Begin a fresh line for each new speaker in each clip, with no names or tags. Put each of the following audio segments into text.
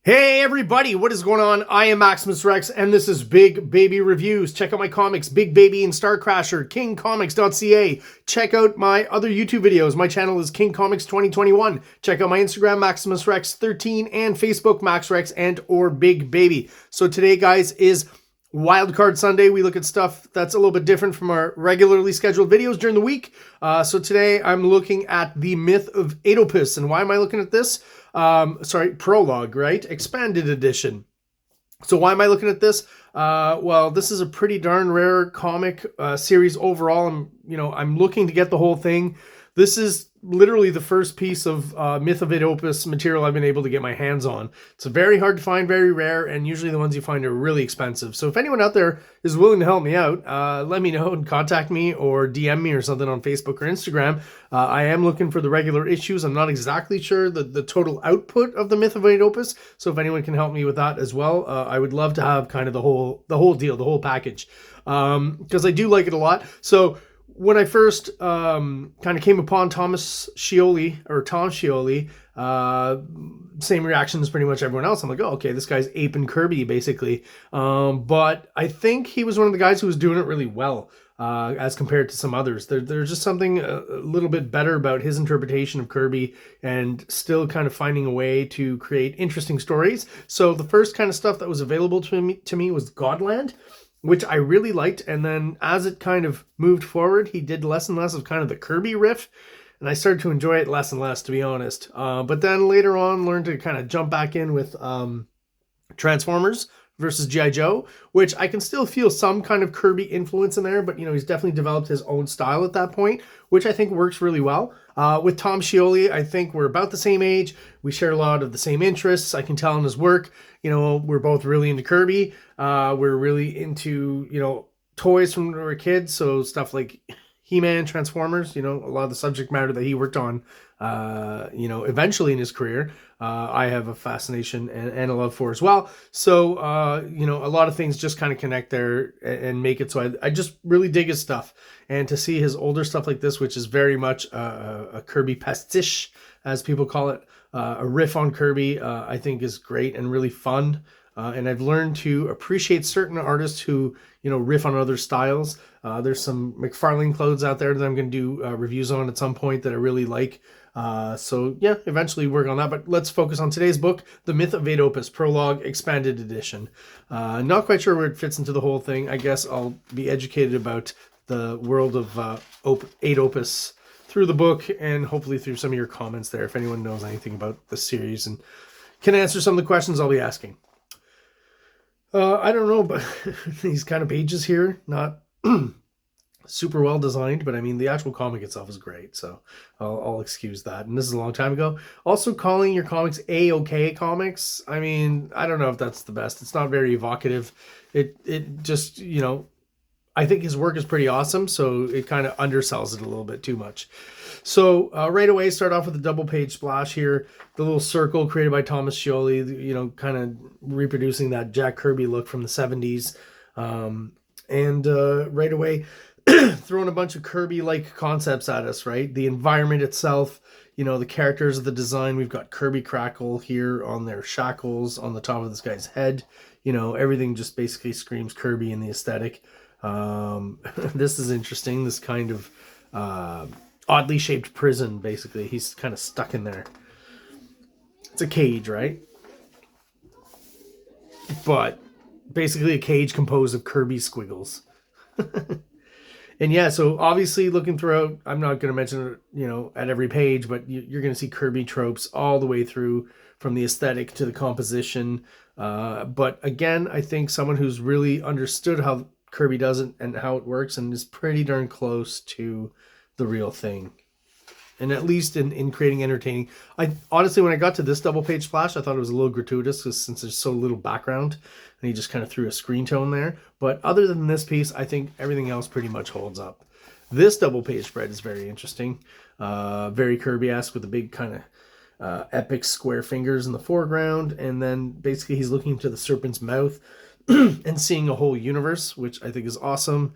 Hey everybody, what is going on? I am Maximus Rex and this is Big Baby Reviews. Check out my comics, Big Baby and Star Crasher, KingComics.CA. Check out my other YouTube videos. My channel is King Comics 2021. Check out my Instagram, Maximus Rex 13, and Facebook, Max Rex and or Big Baby. So today, guys, is Wildcard Sunday. We look at stuff that's a little bit different from our regularly scheduled videos during the week. So today I'm looking at the Myth of Oedipus. And why am I looking at this? Prologue, right? Expanded edition. So why am I looking at this? Well, this is a pretty darn rare comic series overall. I'm looking to get the whole thing. This is literally the first piece of Myth of Oedipus material I've been able to get my hands on. It's very hard to find, very rare, and usually the ones you find are really expensive. So if anyone out there is willing to help me out, let me know and contact me or DM me or something on Facebook or Instagram. I am looking for the regular issues. I'm not exactly sure the total output of the Myth of Oedipus, so if anyone can help me with that as well, I would love to have kind of the whole deal, the whole package, because I do like it a lot. So when I first kind of came upon Tom Scioli, same reaction as pretty much everyone else. I'm like, oh, okay, this guy's aping Kirby, basically. But I think he was one of the guys who was doing it really well as compared to some others. There's just something a little bit better about his interpretation of Kirby and still kind of finding a way to create interesting stories. So the first kind of stuff that was available to me was Godland, which I really liked. And then as it kind of moved forward, he did less and less of kind of the Kirby riff. And I started to enjoy it less and less, to be honest. But then later on, learned to kind of jump back in with Transformers versus G.I. Joe, which I can still feel some kind of Kirby influence in there. But, he's definitely developed his own style at that point, which I think works really well. With Tom Scioli, I think we're about the same age. We share a lot of the same interests. I can tell in his work, we're both really into Kirby. We're really into, toys from when we were kids. So stuff like He-Man, Transformers, a lot of the subject matter that he worked on, eventually in his career, I have a fascination and a love for as well. So, a lot of things just kind of connect there and make it so I just really dig his stuff. And to see his older stuff like this, which is very much a Kirby pastiche, as people call it, a riff on Kirby, I think is great and really fun. And I've learned to appreciate certain artists who, riff on other styles. There's some McFarlane clothes out there that I'm going to do reviews on at some point that I really like. So yeah, eventually work on that. But let's focus on today's book, The Myth of Oedipus, Prologue, Expanded Edition. Not quite sure where it fits into the whole thing. I guess I'll be educated about the world of Oedipus through the book and hopefully through some of your comments there, if anyone knows anything about the series and can answer some of the questions I'll be asking. I don't know, but these kind of pages here, not super well designed, but I mean, the actual comic itself is great, so I'll excuse that. And this is a long time ago. Also, calling your comics A-OK comics, I mean, I don't know if that's the best. It's not very evocative. It just, I think his work is pretty awesome, so it kind of undersells it a little bit too much. So right away, start off with a double page splash here. The little circle created by Thomas Scioli, kind of reproducing that Jack Kirby look from the 70s. And right away, throwing a bunch of Kirby-like concepts at us, right? The environment itself, the characters of the design. We've got Kirby Crackle here on their shackles on the top of this guy's head. Everything just basically screams Kirby in the aesthetic. This is interesting. This kind of oddly shaped prison, basically. He's kind of stuck in there. It's a cage, right? But basically a cage composed of Kirby squiggles. And yeah, so obviously looking throughout, I'm not going to mention it, at every page, but you're going to see Kirby tropes all the way through, from the aesthetic to the composition. But again, I think someone who's really understood how Kirby does it and how it works and is pretty darn close to the real thing. And at least in creating entertaining. I honestly, when I got to this double page splash, I thought it was a little gratuitous since there's so little background and he just kind of threw a screen tone there. But other than this piece, I think everything else pretty much holds up. This double page spread is very interesting. Very Kirby-esque with the big kind of epic square fingers in the foreground. And then basically he's looking into the serpent's mouth and seeing a whole universe, which I think is awesome.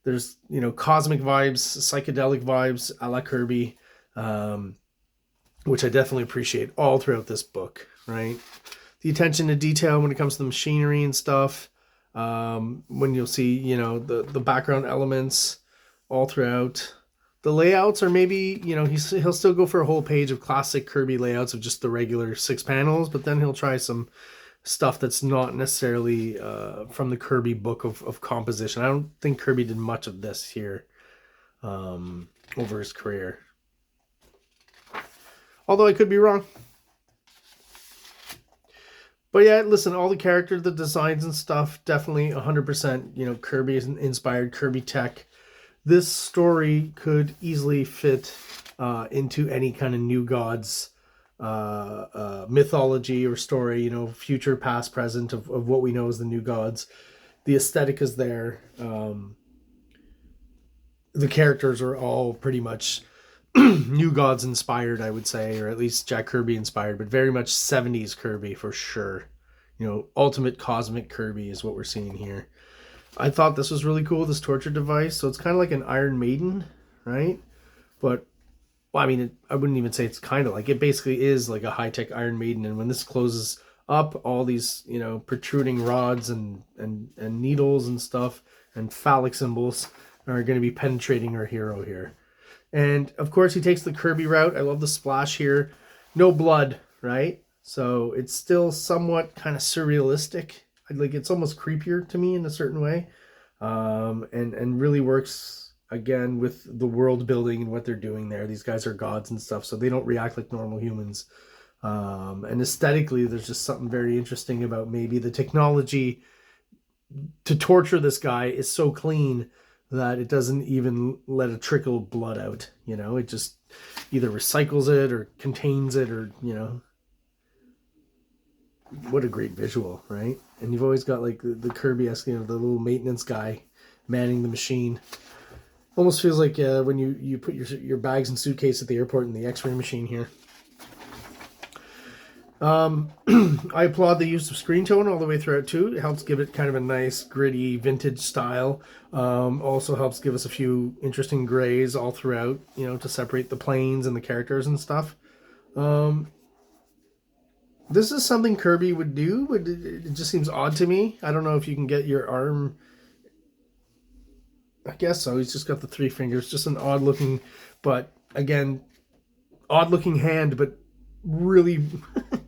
There's, cosmic vibes, psychedelic vibes a la Kirby. Which I definitely appreciate all throughout this book, right? the attention to detail when it comes to the machinery and stuff. When you'll see, you know, the background elements all throughout. The layouts are maybe, you know, he'll still go for a whole page of classic Kirby layouts of just the regular 6 panels, but then he'll try some stuff that's not necessarily from the Kirby book of composition. I don't think Kirby did much of this here over his career. Although I could be wrong. But yeah, listen, all the characters, the designs and stuff, definitely 100%, you know, Kirby inspired, Kirby tech. This story could easily fit into any kind of New Gods mythology or story, you know, future, past, present of what we know as the New Gods. The aesthetic is there. The characters are all pretty much New Gods inspired, I would say, or at least Jack Kirby inspired, but very much 70s Kirby for sure. You know, ultimate cosmic Kirby is what we're seeing here. I thought this was really cool, this torture device. So it's kind of like an Iron Maiden, right? But, well, I mean, I wouldn't even say it's kind of like, it basically is like a high-tech Iron Maiden. And when this closes up, all these, you know, protruding rods and needles and stuff and phallic symbols are going to be penetrating our hero here. And, of course, he takes the Kirby route. I love the splash here. No blood, right? So it's still somewhat kind of surrealistic. Like, it's almost creepier to me in a certain way. And really works, again, with the world building and what they're doing there. These guys are gods and stuff, so they don't react like normal humans. And aesthetically, there's just something very interesting about maybe the technology to torture this guy is so clean that it doesn't even let a trickle of blood out, you know? It just either recycles it or contains it or, you know. What a great visual, right? And you've always got, like, the Kirby-esque, you know, the little maintenance guy manning the machine. Almost feels like when you put your bags and suitcase at the airport in the X-ray machine here. I applaud the use of screen tone all the way throughout too. It helps give it kind of a nice gritty vintage style. Also helps give us a few interesting grays all throughout, you know, to separate the planes and the characters and stuff. This is something Kirby would do, but it just seems odd to me. I don't know if you can get your arm. I guess so. He's just got the 3 fingers. Just an odd looking, but again, odd looking hand, but really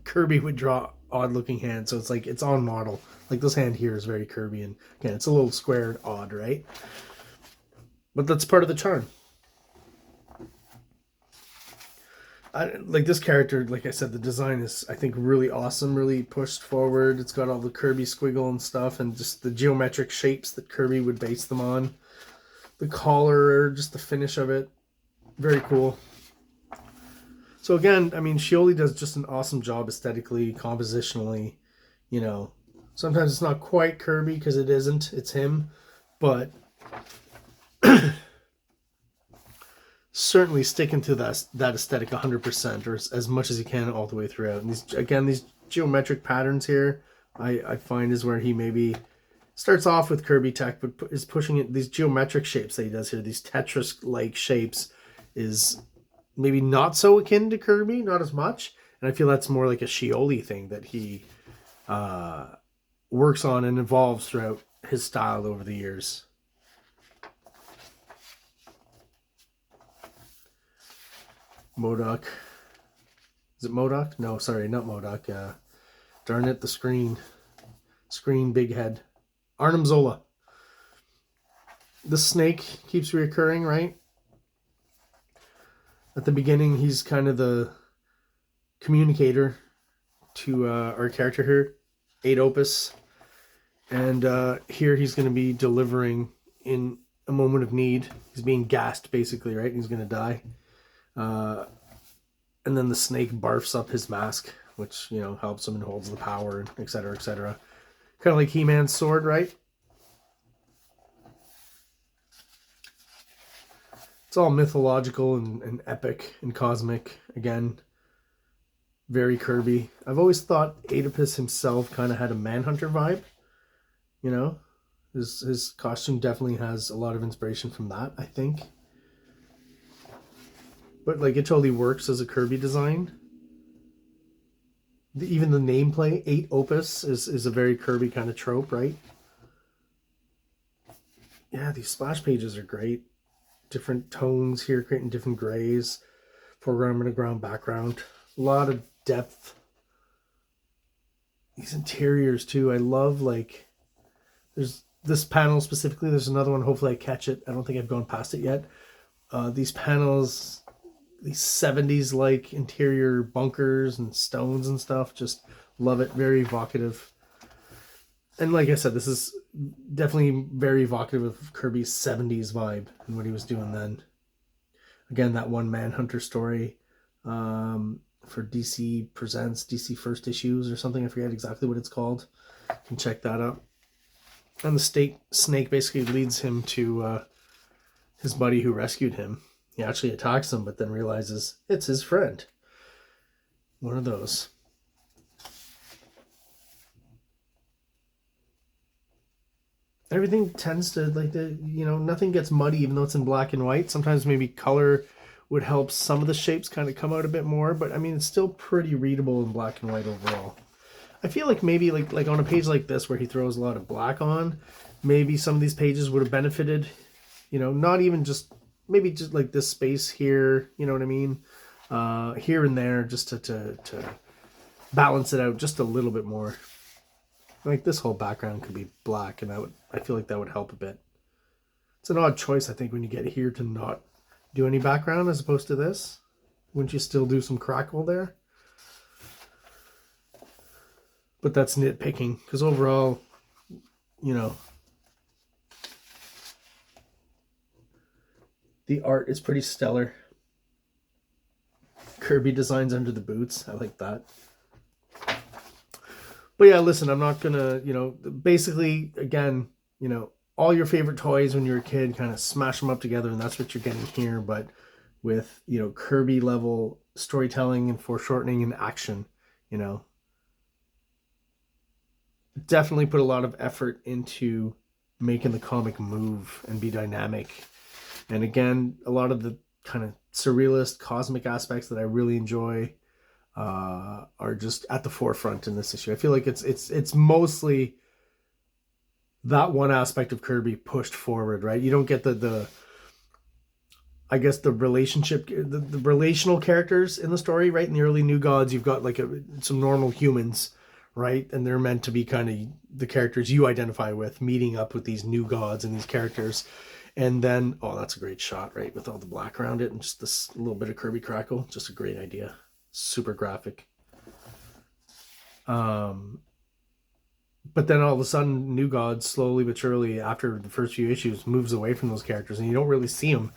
Kirby would draw odd looking hands. So it's like it's on model. Like this hand here is very Kirby, and again, it's a little square and odd, right? But that's part of the charm. Like this character, like I said, the design is, I think, really awesome, really pushed forward. It's got all the Kirby squiggle and stuff, and just the geometric shapes that Kirby would base them on. The collar, just the finish of it, very cool. So again, I mean, Scioli does just an awesome job aesthetically, compositionally, you know. Sometimes it's not quite Kirby because it isn't, it's him, but certainly sticking to that aesthetic 100%, or as much as he can all the way throughout. And these geometric patterns here, I find is where he maybe starts off with Kirby tech, but is pushing it. These geometric shapes that he does here, these Tetris-like shapes, is maybe not so akin to Kirby, not as much. And I feel that's more like a Scioli thing that he works on and evolves throughout his style over the years. MODOK. Is it MODOK? No, sorry, not MODOK. Darn it, the screen. Screen big head. Arnim Zola. The snake keeps reoccurring, right? At the beginning, he's kind of the communicator to our character here, 8 Opus. And here he's going to be delivering in a moment of need. He's being gassed, basically, right? He's going to die. And then the snake barfs up his mask, which, you know, helps him and holds the power, etc., etc. Kind of like He-Man's sword, right? It's all mythological and epic and cosmic. Again, very Kirby. I've always thought Oedipus himself kind of had a Manhunter vibe. You know, his costume definitely has a lot of inspiration from that, I think. But like, it totally works as a Kirby design. Even the nameplate, 8 Opus, is a very Kirby kind of trope, right? Yeah, these splash pages are great. Different tones here, creating different grays. Foreground, underground, background. A lot of depth. These interiors, too. I love, like, there's this panel specifically. There's another one. Hopefully I catch it. I don't think I've gone past it yet. These panels, these 70s like interior bunkers and stones and stuff, just love it. Very evocative. And like I said, this is definitely very evocative of Kirby's 70s vibe and what he was doing then. Again, that one Manhunter story for DC Presents, DC First Issues or something. I forget exactly what it's called. You can check that out. And the snake basically leads him to his buddy who rescued him. He actually attacks him, but then realizes it's his friend. One of those. Everything tends to, like, nothing gets muddy even though it's in black and white. Sometimes maybe color would help some of the shapes kind of come out a bit more, but I mean, it's still pretty readable in black and white overall. I feel like maybe like on a page like this where he throws a lot of black on, maybe some of these pages would have benefited, not even just, maybe just like this space here, you know what I mean? Here and there, just to balance it out just a little bit more. Like this whole background could be black, and I feel like that would help a bit. It's an odd choice, I think, when you get here to not do any background as opposed to this. Wouldn't you still do some crackle there? But that's nitpicking, because overall, the art is pretty stellar. Kirby designs under the boots. I like that. But yeah, listen, I'm not gonna, basically, again, all your favorite toys when you were a kid, kind of smash them up together, and that's what you're getting here, but with, Kirby level storytelling and foreshortening and action, Definitely put a lot of effort into making the comic move and be dynamic. And again, a lot of the kind of surrealist, cosmic aspects that I really enjoy are just at the forefront in this issue. I feel like it's mostly that one aspect of Kirby pushed forward, right? You don't get the I guess the relationship, the relational characters in the story, right? In the early New Gods, you've got like some normal humans, right? And they're meant to be kind of the characters you identify with, meeting up with these new gods and these characters. And then, oh, that's a great shot, right? With all the black around it and just this little bit of Kirby crackle. Just a great idea. Super graphic. But then all of a sudden, New Gods, slowly but surely, after the first few issues, moves away from those characters. And you don't really see them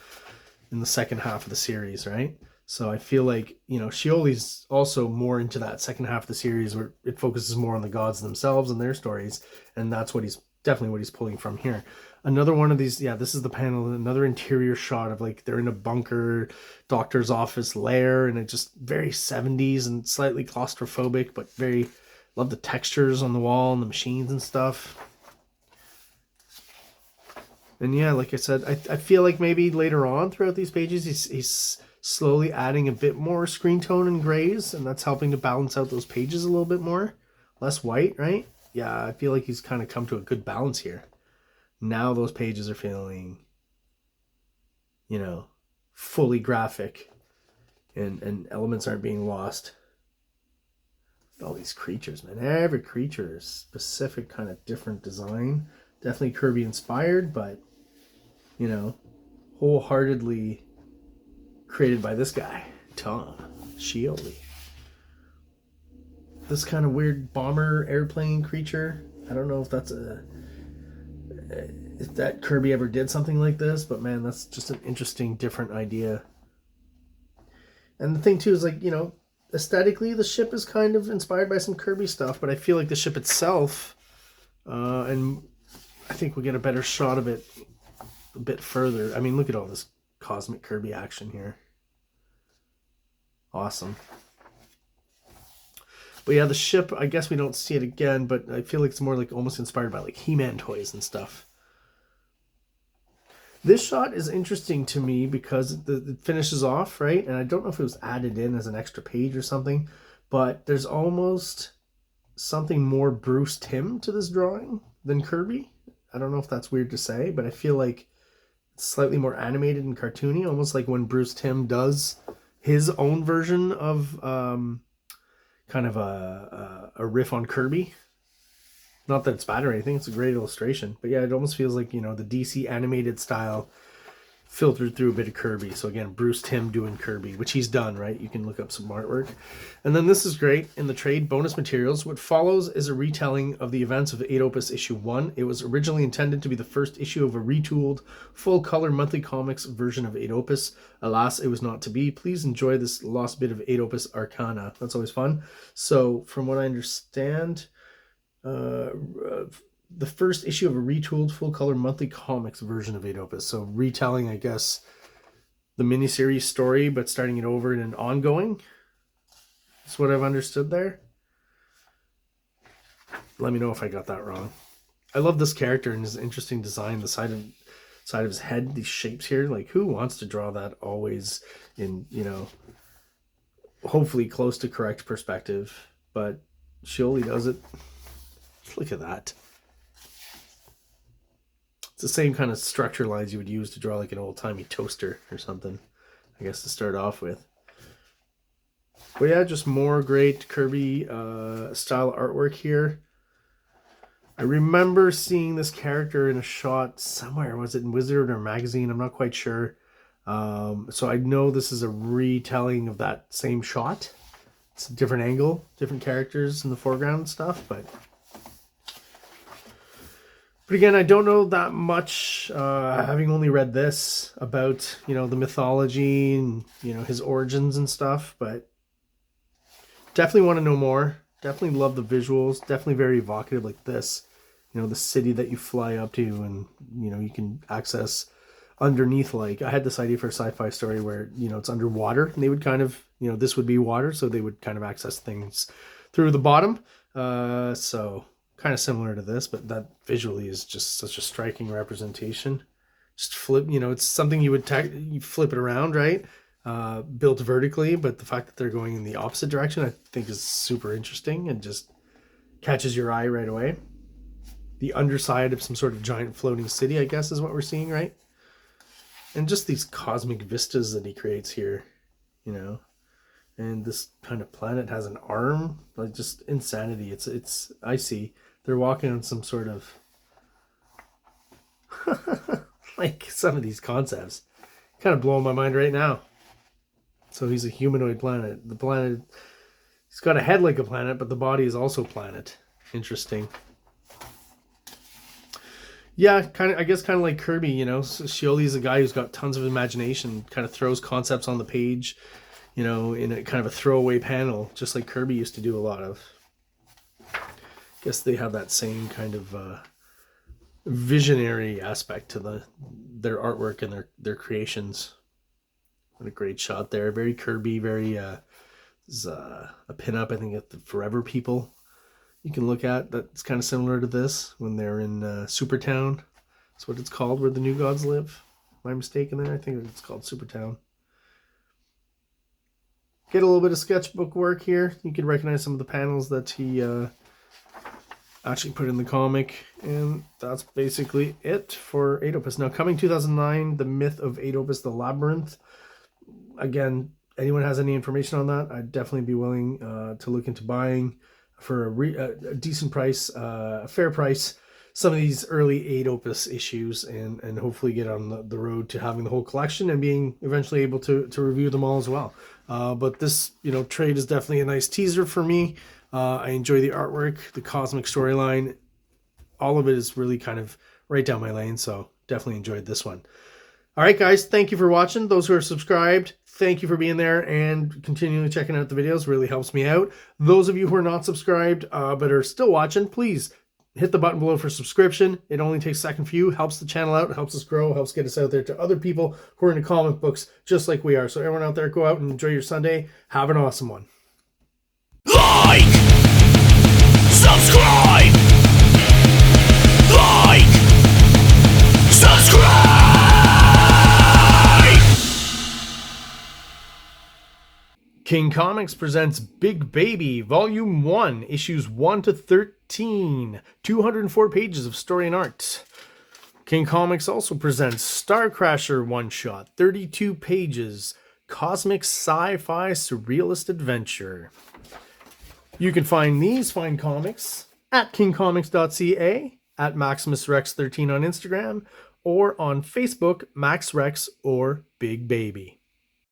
in the second half of the series, right? So I feel like, Shioli's also more into that second half of the series where it focuses more on the gods themselves and their stories. And that's definitely what he's pulling from here. Another one of these, this is the panel, another interior shot of like they're in a bunker, doctor's office lair, and it's just very 70s and slightly claustrophobic, but love the textures on the wall and the machines and stuff. And yeah, like I said, I feel like maybe later on throughout these pages, he's slowly adding a bit more screen tone and grays, and that's helping to balance out those pages a little bit more. Less white, right? Yeah, I feel like he's kind of come to a good balance here. Now those pages are feeling, fully graphic, and elements aren't being lost. All these creatures, man. Every creature is specific, kind of different design. Definitely Kirby inspired, but, wholeheartedly created by this guy, Tom Scioli. This kind of weird bomber airplane creature. I don't know if that's if that Kirby ever did something like this, but man, that's just an interesting, different idea. And the thing too is, like, aesthetically, the ship is kind of inspired by some Kirby stuff, but I feel like the ship itself, and I think we'll get a better shot of it a bit further. I mean, look at all this cosmic Kirby action here. Awesome. But yeah, the ship, I guess we don't see it again, but I feel like it's more like almost inspired by like He-Man toys and stuff. This shot is interesting to me because it finishes off, right? And I don't know if it was added in as an extra page or something, but there's almost something more Bruce Timm to this drawing than Kirby. I don't know if that's weird to say, but I feel like it's slightly more animated and cartoony, almost like when Bruce Timm does his own version of kind of a riff on Kirby. Not that it's bad or anything, it's a great illustration. But yeah, it almost feels like, you know, the DC animated style filtered through a bit of Kirby. So again, Bruce Timm doing Kirby, which he's done, right? You can look up some artwork. And then this is great. In the trade bonus materials, what follows is a retelling of the events of 8 Opus issue 1. It was originally intended to be the first issue of a retooled, full-color monthly comics version of 8 Opus. Alas, it was not to be. Please enjoy this lost bit of 8 Opus Arcana. That's always fun. So, from what I understand, the first issue of a retooled full-color monthly comics version of 8 Opus. So retelling, I guess, the miniseries story, but starting it over in an ongoing. That's what I've understood there. Let me know if I got that wrong. I love this character and his interesting design. The side of his head, these shapes here. Like, who wants to draw that always in, you know, hopefully close to correct perspective? But Scioli does it. Look at that. It's the same kind of structure lines you would use to draw like an old-timey toaster or something, I guess, to start off with. But yeah, just more great Kirby style artwork here. I remember seeing this character in a shot somewhere. Was it in Wizard or Magazine? I'm not quite sure. So I know this is a retelling of that same shot. It's a different angle, different characters in the foreground and stuff, but again, I don't know that much, having only read this, about, you know, the mythology and, you know, his origins and stuff, but definitely want to know more. Definitely love the visuals. Definitely very evocative, like this. You know, the city that you fly up to and, you know, you can access underneath. Like, I had this idea for a sci-fi story where, you know, it's underwater and they would kind of, you know, this would be water, so they would kind of access things through the bottom. So kind of similar to this, but that visually is just such a striking representation. Just flip, you know, it's something you would you flip it around, right? Built vertically, but the fact that they're going in the opposite direction, I think, is super interesting and just catches your eye right away. The underside of some sort of giant floating city, I guess, is what we're seeing, right? And just these cosmic vistas that he creates here, you know. And this kind of planet has an arm, like, just insanity. It's I see. They're walking on some sort of like, some of these concepts kind of blowing my mind right now. So he's a humanoid planet. The planet, he's got a head like a planet, but the body is also planet. Interesting. Yeah, kind of. I guess kind of like Kirby, you know. Scioli's a guy who's got tons of imagination. Kind of throws concepts on the page, you know, in a kind of a throwaway panel, just like Kirby used to do a lot of. Guess they have that same kind of visionary aspect to their artwork and their creations. What a great shot there. Very Kirby, very there's a pinup, I think, at the Forever People you can look at that's kind of similar to this when they're in Supertown. That's what it's called, where the New Gods live. Am I mistaken there? I think it's called Supertown. Get a little bit of sketchbook work here. You can recognize some of the panels that he actually put in the comic, and that's basically it for 8 Opus. Now, coming 2009, The Myth of 8 Opus, The Labyrinth. Again, anyone has any information on that, I'd definitely be willing to look into buying for a decent price, a fair price, some of these early 8 Opus issues, and hopefully get on the road to having the whole collection and being eventually able to review them all as well. But this, you know, trade is definitely a nice teaser for me. I enjoy the artwork, the cosmic storyline. All of it is really kind of right down my lane, so definitely enjoyed this one. All right, guys, thank you for watching. Those who are subscribed, thank you for being there and continually checking out the videos. Really helps me out. Those of you who are not subscribed but are still watching, please hit the button below for subscription. It only takes a second for you, helps the channel out, helps us grow, helps get us out there to other people who are into comic books just like we are. So everyone out there, go out and enjoy your Sunday. Have an awesome one.
Like, subscribe, like, subscribe.
King Comics presents Big Baby, Volume 1, Issues 1 to 13, 204 pages of story and art. King Comics also presents Star Crasher one-shot, 32 pages, cosmic sci-fi surrealist adventure. You can find these fine comics at KingComics.CA, at MaximusRex13 on Instagram, or on Facebook, MaxRex or Big Baby.